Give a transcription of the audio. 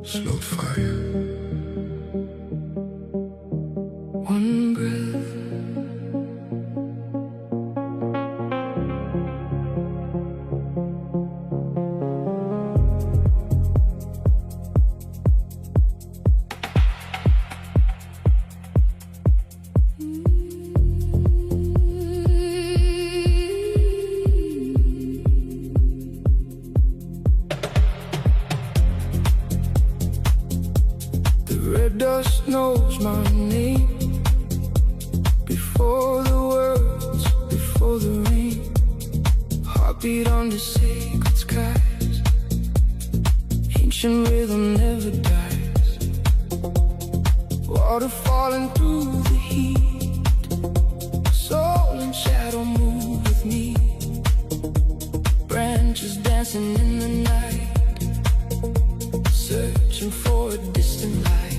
slow fire. One breath, red dust knows my name. Before the words, before the rain, heartbeat under sacred skies. Ancient rhythm never dies. Water falling through the heat. Soul and shadow move with me. Branches dancing in the night, searching for a distant light.